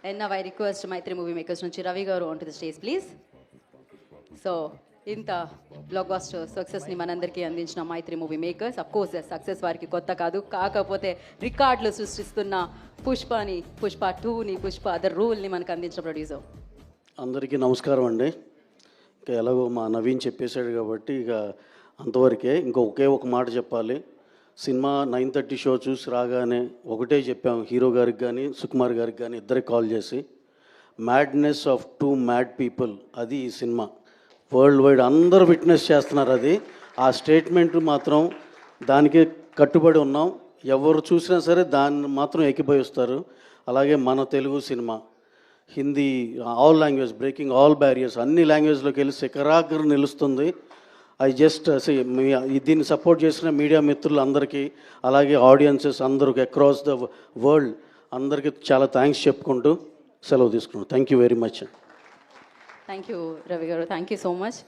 And now I request Maitri Movie Makers నుంచి రవి గారు onto the stage, please. So ఇంత blockbuster సక్సెస్ని మనందరికీ అందించిన Mythri movie makers, of course success వారికి కొత్త కాదు, కాకపోతే రికార్డులు సృష్టిస్తున్న పుష్ప 2ని ద రూల్ని మనకు అందించిన ప్రొడ్యూసర్. అందరికీ నమస్కారం అండి. ఇంకా ఎలాగో మా నవీన్ చెప్పేశాడు కాబట్టి ఇక అంతవరకే. ఒకే ఒక మాట చెప్పాలి. సినిమా 9:30 షో చూసి రాగానే ఒకటే చెప్పాం హీరో గారికి కానీ సుకుమార్ గారికి కానీ ఇద్దరికి కాల్ చేసి, మ్యాడ్నెస్ ఆఫ్ 2 మ్యాడ్ పీపుల్, అది ఈ సినిమా. వరల్డ్ వైడ్ అందరూ విట్నెస్ చేస్తున్నారు. అది ఆ స్టేట్మెంట్ మాత్రం దానికే కట్టుబడి ఉన్నాం. ఎవరు చూసినా సరే దాన్ని మాత్రం ఎక్కిపోయిస్తారు. అలాగే మన Telugu cinema Hindi all language breaking all barriers, అన్ని లాంగ్వేజ్లోకి వెళ్ళి శిఖరాగ్ర నిలుస్తుంది. దీన్ని సపోర్ట్ చేసిన మీడియా మిత్రులందరికీ, అలాగే ఆడియన్సెస్ అందరికి అక్రాస్ ద వరల్డ్ అందరికీ చాలా థ్యాంక్స్ చెప్పుకుంటూ సెలవు తీసుకున్నాను. Thank you very much. Thank you Ravi గారు, థ్యాంక్ యూ సో మచ్.